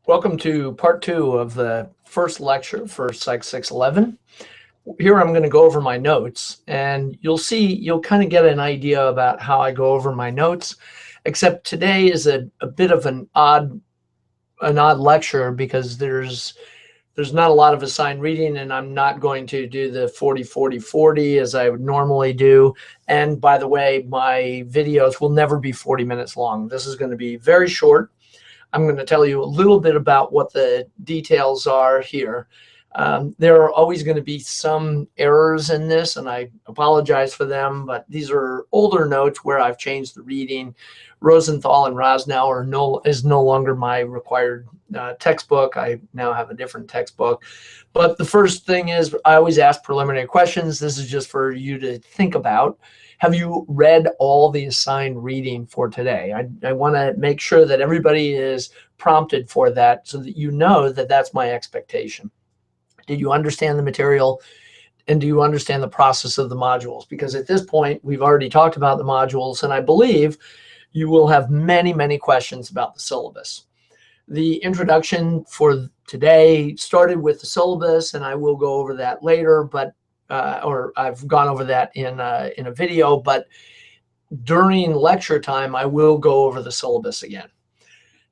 Welcome to part 2 of the first lecture for Psych 611. Here I'm going to go over my notes, and you'll kind of get an idea about how I go over my notes, except today is a bit of an odd lecture because there's not a lot of assigned reading, and I'm not going to do the 40-40-40 as I would normally do. And by the way, my videos will never be 40 minutes long. This is going to be very short. I'm going to tell you a little bit about what the details are here. There are always going to be some errors in this, and I apologize for them, but these are older notes where I've changed the reading. Rosenthal and Rosnow is no longer my required textbook. I now have a different textbook. But the first thing is I always ask preliminary questions. This is just for you to think about. Have you read all the assigned reading for today? I want to make sure that everybody is prompted for that so that you know that that's my expectation. Did you understand the material? And do you understand the process of the modules? Because at this point, we've already talked about the modules, and I believe you will have many, many questions about the syllabus. The introduction for today started with the syllabus, and I will go over that later, but or I've gone over that in a video, but during lecture time, I will go over the syllabus again.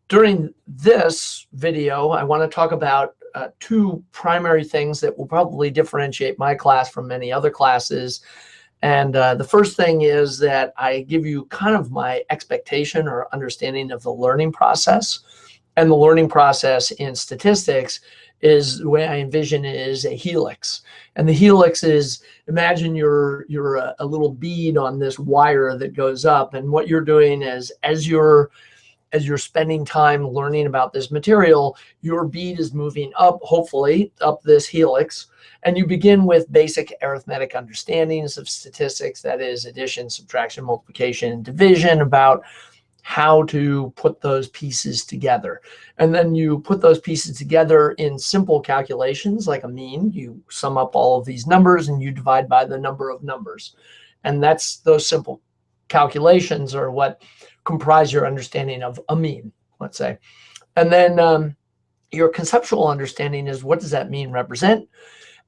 During this video, I want to talk about two primary things that will probably differentiate my class from many other classes. And the first thing is that I give you kind of my expectation or understanding of the learning process. And the learning process in statistics is the way I envision it is a helix. And the helix is, imagine you're a little bead on this wire that goes up. And what you're doing is as you're spending time learning about this material, your bead is moving up, hopefully, up this helix. And you begin with basic arithmetic understandings of statistics, that is addition, subtraction, multiplication, and division, about how to put those pieces together. And then you put those pieces together in simple calculations like a mean. You sum up all of these numbers and you divide by the number of numbers. And that's those simple calculations are what comprise your understanding of a mean, let's say. And then your conceptual understanding is, what does that mean represent?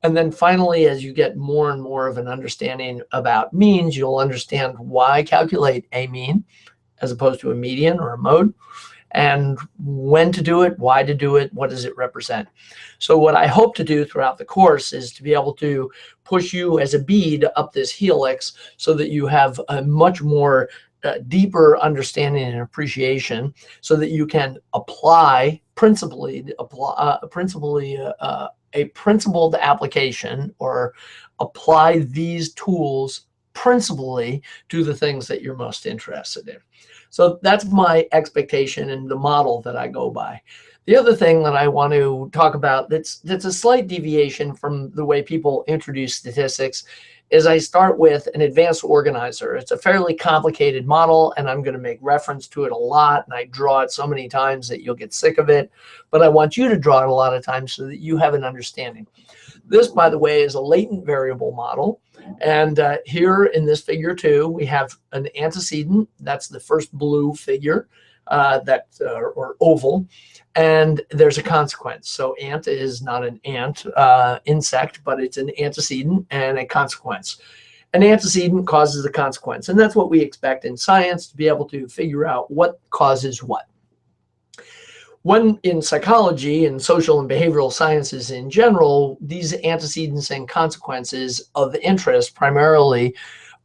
And then finally, as you get more and more of an understanding about means, you'll understand why calculate a mean as opposed to a median or a mode, and when to do it, why to do it, what does it represent. So what I hope to do throughout the course is to be able to push you as a bead up this helix so that you have a much more deeper understanding and appreciation, so that you can apply a principled application, or apply these tools principally to the things that you're most interested in. So that's my expectation and the model that I go by. The other thing that I want to talk about that's a slight deviation from the way people introduce statistics is I start with an advanced organizer. It's a fairly complicated model, and I'm going to make reference to it a lot, and I draw it so many times that you'll get sick of it, but I want you to draw it a lot of times so that you have an understanding. This, by the way, is a latent variable model. And here in this figure 2, we have an antecedent. That's the first blue figure, or oval. And there's a consequence. So ant is not an ant insect, but it's an antecedent and a consequence. An antecedent causes a consequence. And that's what we expect in science, to be able to figure out what causes what. When in psychology and social and behavioral sciences in general, these antecedents and consequences of interest primarily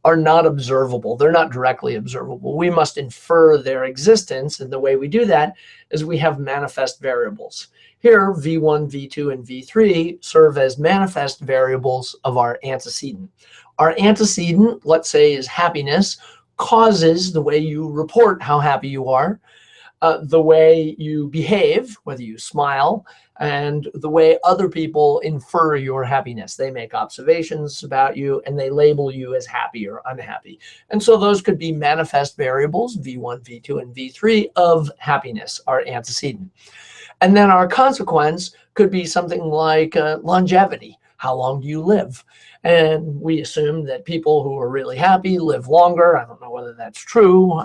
are not observable. They're not directly observable. We must infer their existence, and the way we do that is we have manifest variables. Here, V1, V2, and V3 serve as manifest variables of our antecedent. Our antecedent, let's say, is happiness, causes the way you report how happy you are, the way you behave, whether you smile, and the way other people infer your happiness. They make observations about you and they label you as happy or unhappy. And so those could be manifest variables, V1, V2, and V3 of happiness, our antecedent. And then our consequence could be something like longevity. How long do you live? And we assume that people who are really happy live longer. I don't know whether that's true.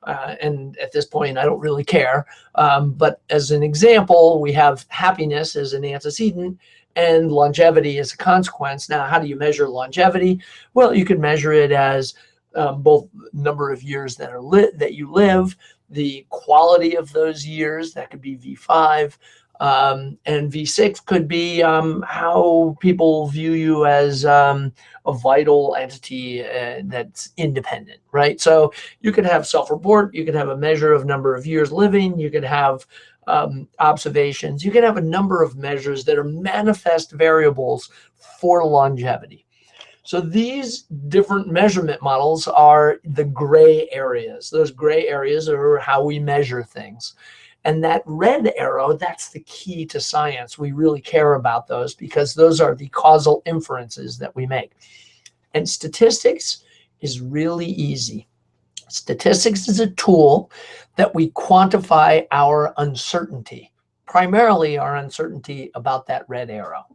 And at this point, I don't really care. But as an example, we have happiness as an antecedent and longevity as a consequence. Now, how do you measure longevity? Well, you can measure it as both number of years that that you live, the quality of those years, that could be V5, and V6 could be how people view you as a vital entity that's independent, right? So you could have self-report, you could have a measure of number of years living, you could have observations, you can have a number of measures that are manifest variables for longevity. So these different measurement models are the gray areas. Those gray areas are how we measure things. And that red arrow, that's the key to science. We really care about those because those are the causal inferences that we make. And statistics is really easy. Statistics is a tool that we quantify our uncertainty, primarily our uncertainty about that red arrow.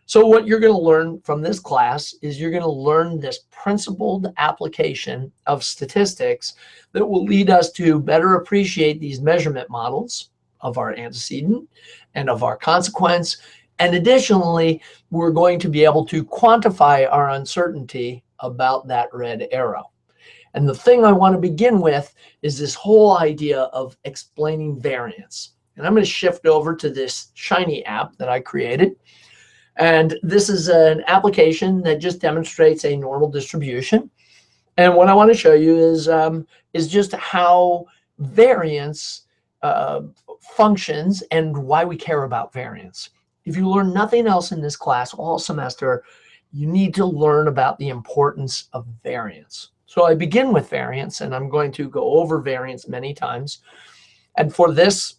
So what you're going to learn from this class is you're going to learn this principled application of statistics that will lead us to better appreciate these measurement models of our antecedent and of our consequence. And additionally, we're going to be able to quantify our uncertainty about that red arrow. And the thing I want to begin with is this whole idea of explaining variance. And I'm going to shift over to this shiny app that I created. And this is an application that just demonstrates a normal distribution. And what I want to show you is just how variance functions and why we care about variance. If you learn nothing else in this class all semester, you need to learn about the importance of variance. So I begin with variance, and I'm going to go over variance many times. And for this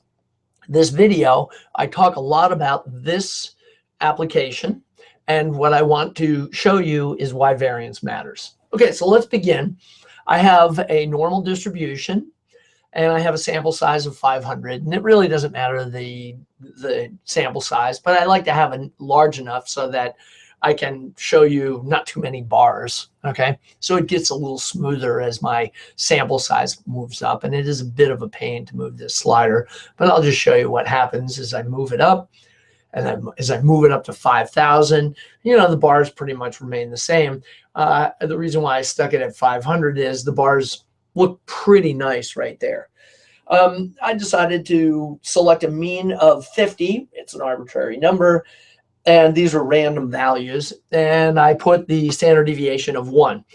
video, I talk a lot about this application, and what I want to show you is why variance matters. Okay, so let's begin. I have a normal distribution, and I have a sample size of 500, and it really doesn't matter the sample size, but I like to have it large enough so that I can show you not too many bars, okay? So it gets a little smoother as my sample size moves up, and it is a bit of a pain to move this slider, but I'll just show you what happens as I move it up. And then as I move it up to 5,000, you know, the bars pretty much remain the same. The reason why I stuck it at 500 is the bars look pretty nice right there. I decided to select a mean of 50. It's an arbitrary number. And these are random values. And I put the standard deviation of 1.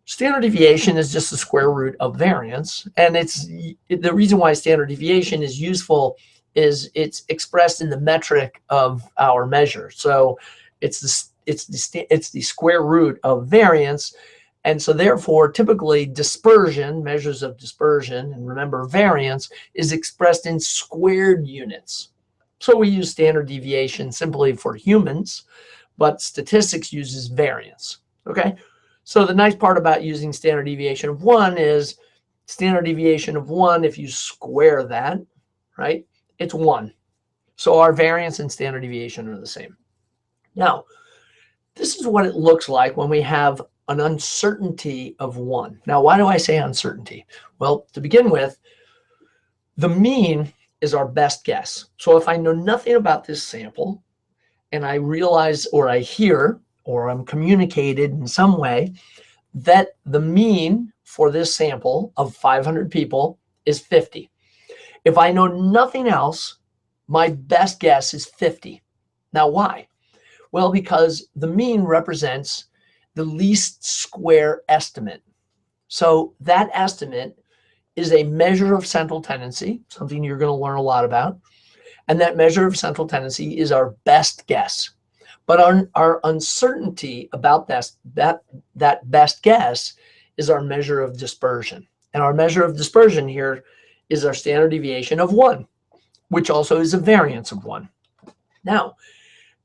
Standard deviation is just the square root of variance. And it's the reason why standard deviation is useful is it's expressed in the metric of our measure. So it's the square root of variance. And so therefore, typically dispersion, measures of dispersion, and remember variance, is expressed in squared units. So we use standard deviation simply for humans, but statistics uses variance, okay? So the nice part about using standard deviation of 1 is standard deviation of 1, if you square that, right? It's 1. So our variance and standard deviation are the same. Now, this is what it looks like when we have an uncertainty of 1. Now, why do I say uncertainty? Well, to begin with, the mean is our best guess. So if I know nothing about this sample and I realize or I hear or I'm communicated in some way that the mean for this sample of 500 people is 50. If I know nothing else, my best guess is 50. Now, why? Well, because the mean represents the least square estimate. So that estimate is a measure of central tendency, something you're going to learn a lot about. And that measure of central tendency is our best guess. But our uncertainty about that best guess is our measure of dispersion. And our measure of dispersion here is our standard deviation of 1, which also is a variance of 1. Now,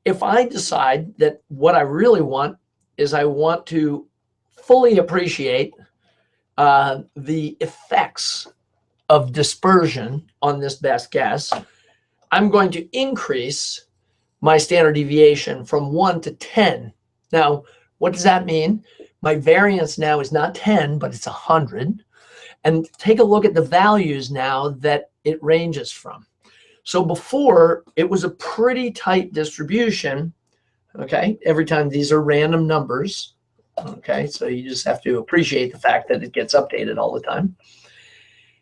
if I decide that what I really want is I want to fully appreciate the effects of dispersion on this best guess, I'm going to increase my standard deviation from 1 to 10. Now, what does that mean? My variance now is not 10, but it's 100. and take a look at the values now that it ranges from. So before, it was a pretty tight distribution, okay? Every time these are random numbers, okay? So you just have to appreciate the fact that it gets updated all the time.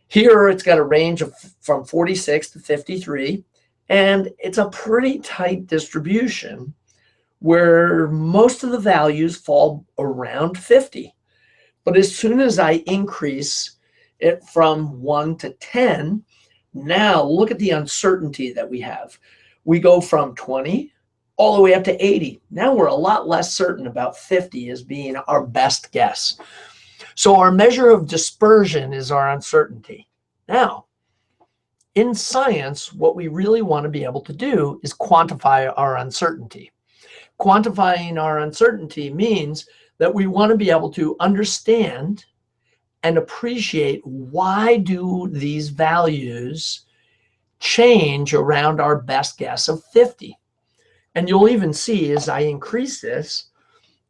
Here, it's got a range of from 46 to 53, and it's a pretty tight distribution where most of the values fall around 50. But as soon as I increase it from 1 to 10, now look at the uncertainty that we have. We go from 20 all the way up to 80. Now we're a lot less certain about 50 as being our best guess. So our measure of dispersion is our uncertainty. Now, in science, what we really want to be able to do is quantify our uncertainty. Quantifying our uncertainty means that we want to be able to understand and appreciate why do these values change around our best guess of 50. And you'll even see as I increase this,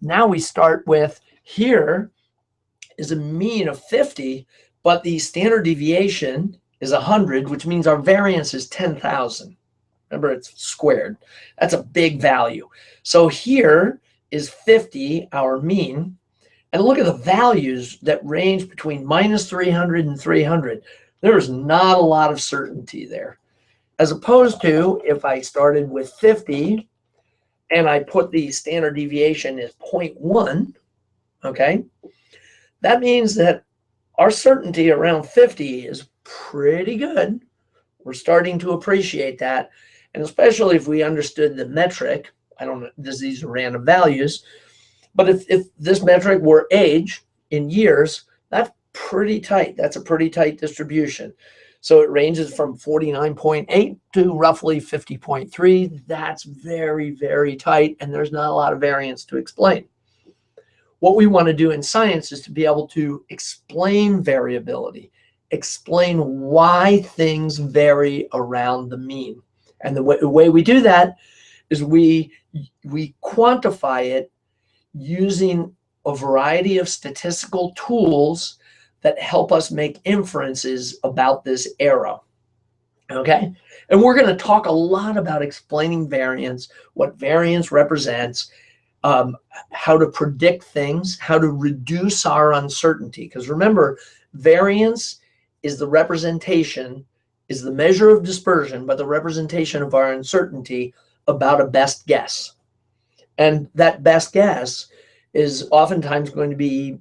now we start with here is a mean of 50, but the standard deviation is 100, which means our variance is 10,000. Remember, it's squared. That's a big value. So here is 50, our mean. And look at the values that range between minus 300 and 300. There's not a lot of certainty there. As opposed to if I started with 50 and I put the standard deviation as 0.1, okay? That means that our certainty around 50 is pretty good. We're starting to appreciate that. And especially if we understood the metric, I don't know, these are random values, but if this metric were age in years, that's pretty tight. That's a pretty tight distribution. So it ranges from 49.8 to roughly 50.3. That's very, very tight, and there's not a lot of variance to explain. What we want to do in science is to be able to explain variability, explain why things vary around the mean. And the way we do that is we quantify it using a variety of statistical tools that help us make inferences about this era, okay? And we're going to talk a lot about explaining variance, what variance represents, how to predict things, how to reduce our uncertainty. Because remember, variance is the representation, is the measure of dispersion, but the representation of our uncertainty about a best guess. And that best guess is oftentimes going to be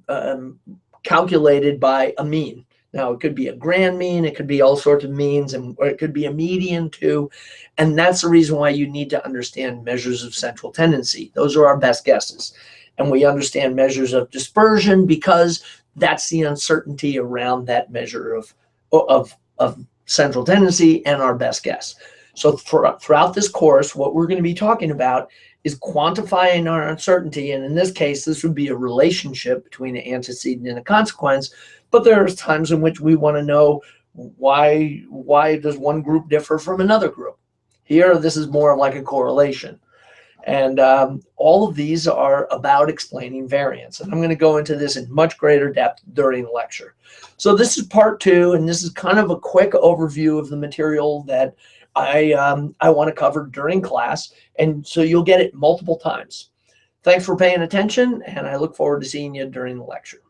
calculated by a mean. Now, it could be a grand mean, it could be all sorts of means, or it could be a median too. And that's the reason why you need to understand measures of central tendency. Those are our best guesses. And we understand measures of dispersion because that's the uncertainty around that measure of central tendency and our best guess. So throughout this course, what we're going to be talking about is quantifying our uncertainty. And in this case, this would be a relationship between an antecedent and a consequence. But there's times in which we want to know why does one group differ from another group. Here, this is more like a correlation. And all of these are about explaining variance. And I'm going to go into this in much greater depth during the lecture. So this is part 2, and this is kind of a quick overview of the material that I want to cover during class. And so you'll get it multiple times. Thanks for paying attention, and I look forward to seeing you during the lecture.